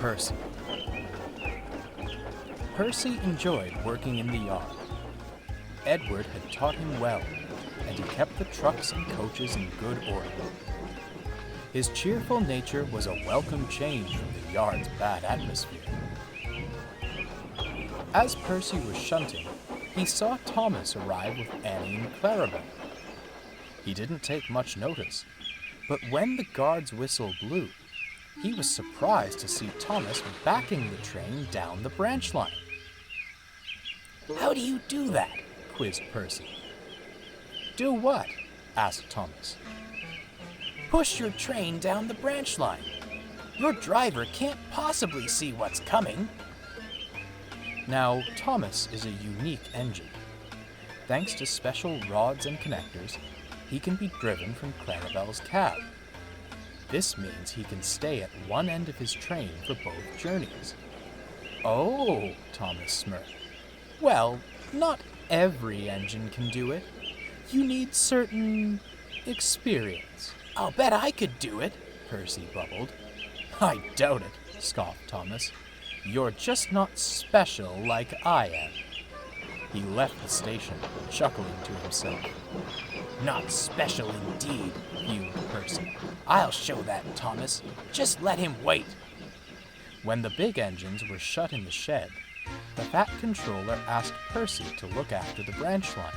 Percy. Percy enjoyed working in the yard. Edward had taught him well, and he kept the trucks and coaches in good order. His cheerful nature was a welcome change from the yard's bad atmosphere. As Percy was shunting, he saw Thomas arrive with Annie and Clarabelle. He didn't take much notice, but when the guard's whistle blew, he was surprised to see Thomas backing the train down the branch line. "How do you do that?" quizzed Percy. "Do what?" asked Thomas. "Push your train down the branch line. Your driver can't possibly see what's coming." Now, Thomas is a unique engine. Thanks to special rods and connectors, he can be driven from Clarabelle's cab. This means he can stay at one end of his train for both journeys. "Oh," Thomas smirked. "Well, not every engine can do it. You need certain experience." "I'll bet I could do it," Percy bubbled. "I doubt it," scoffed Thomas. "You're just not special like I am." He left the station, chuckling to himself. "Not special indeed," fumed Percy. "I'll show that Thomas. Just let him wait." When the big engines were shut in the shed, the Fat Controller asked Percy to look after the branch line.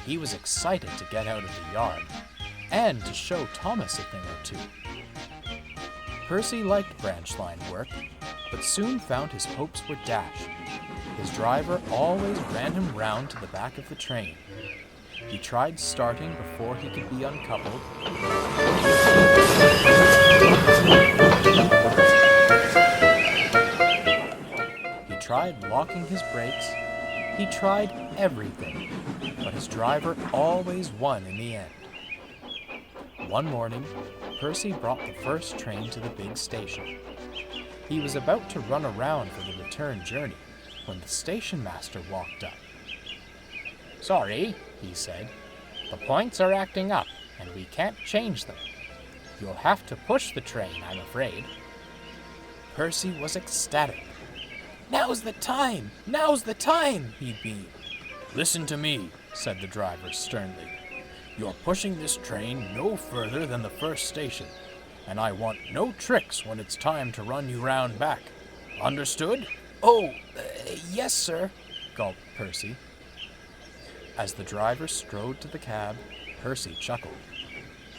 He was excited to get out of the yard and to show Thomas a thing or two. Percy liked branch line work, but soon found his hopes were dashed. His driver always ran him round to the back of the train. He tried starting before he could be uncoupled. He tried locking his brakes. He tried everything, but his driver always won in the end. One morning, Percy brought the first train to the big station. He was about to run around for the return journey when the station master walked up. "Sorry," he said, "the points are acting up, and we can't change them. You'll have to push the train, I'm afraid." Percy was ecstatic. "Now's the time! Now's the time!" he beamed. "Listen to me," said the driver sternly. "You're pushing this train no further than the first station, and I want no tricks when it's time to run you round back. Understood?" "Oh, yes, sir," gulped Percy. As the driver strode to the cab, Percy chuckled.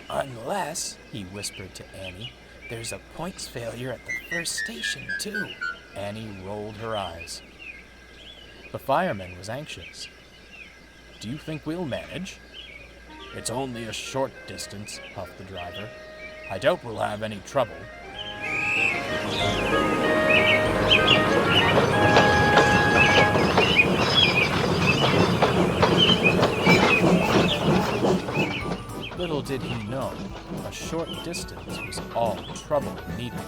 "Unless," he whispered to Annie, "there's a points failure at the first station, too." Annie rolled her eyes. The fireman was anxious. "Do you think we'll manage?" "It's only a short distance," puffed the driver. "I doubt we'll have any trouble." Little did he know, a short distance was all trouble needed.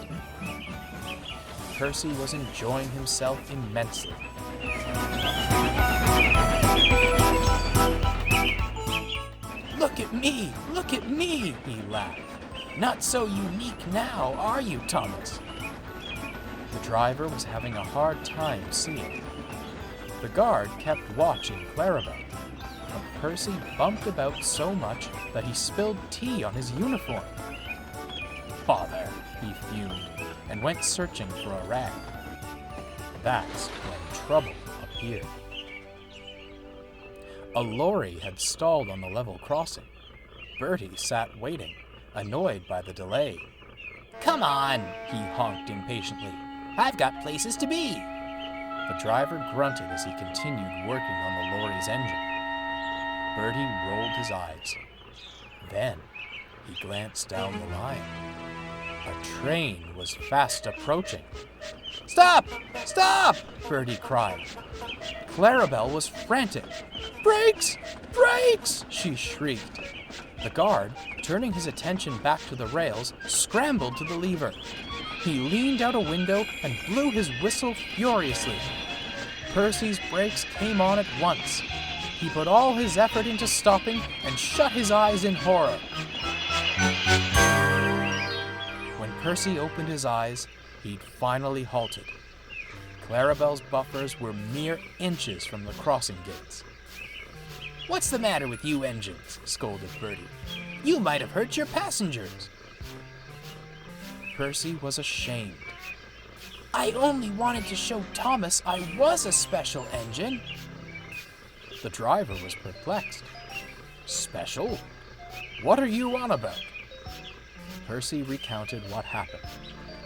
Percy was enjoying himself immensely. "Look at me! Look at me!" he laughed. "Not so unique now, are you, Thomas?" The driver was having a hard time seeing. The guard kept watching Clarabelle, but Percy bumped about so much that he spilled tea on his uniform. "Bother," he fumed, and went searching for a rag. That's when trouble appeared. A lorry had stalled on the level crossing. Bertie sat waiting, annoyed by the delay. "Come on," he honked impatiently. "I've got places to be." The driver grunted as he continued working on the lorry's engine. Bertie rolled his eyes. Then he glanced down the line. A train was fast approaching. "Stop! Stop!" Bertie cried. Clarabelle was frantic. "Brakes! Brakes!" she shrieked. The guard, turning his attention back to the rails, scrambled to the lever. He leaned out a window and blew his whistle furiously. Percy's brakes came on at once. He put all his effort into stopping and shut his eyes in horror. When Percy opened his eyes, he'd finally halted. Clarabelle's buffers were mere inches from the crossing gates. "What's the matter with you engines?" scolded Bertie. "You might have hurt your passengers." Percy was ashamed. "I only wanted to show Thomas I was a special engine." The driver was perplexed. "Special? What are you on about?" Percy recounted what happened,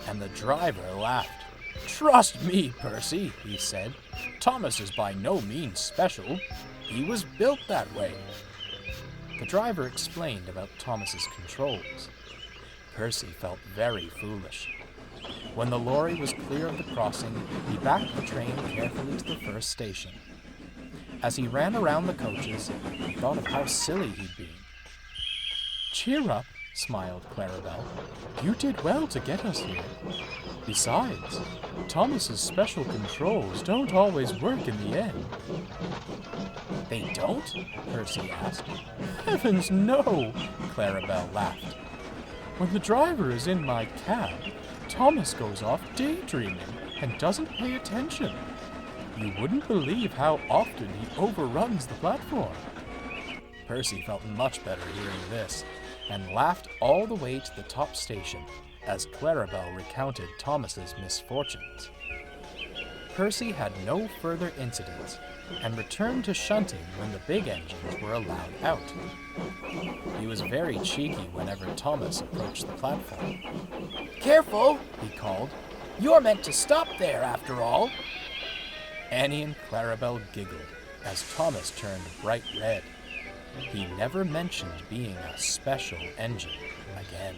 and the driver laughed. "Trust me, Percy," he said. "Thomas is by no means special. He was built that way." The driver explained about Thomas's controls. Percy felt very foolish. When the lorry was clear of the crossing, he backed the train carefully to the first station. As he ran around the coaches, he thought of how silly he'd been. "Cheer up," smiled Clarabelle. "You did well to get us here. Besides, Thomas's special controls don't always work in the end." "They don't?" Percy asked. "Heavens, no!" Clarabelle laughed. "When the driver is in my cab, Thomas goes off daydreaming and doesn't pay attention. You wouldn't believe how often he overruns the platform." Percy felt much better hearing this, and laughed all the way to the top station as Clarabelle recounted Thomas's misfortunes. Percy had no further incidents, and returned to shunting when the big engines were allowed out. He was very cheeky whenever Thomas approached the platform. "Careful," he called. "You're meant to stop there, after all." Annie and Clarabelle giggled as Thomas turned bright red. He never mentioned being a special engine again.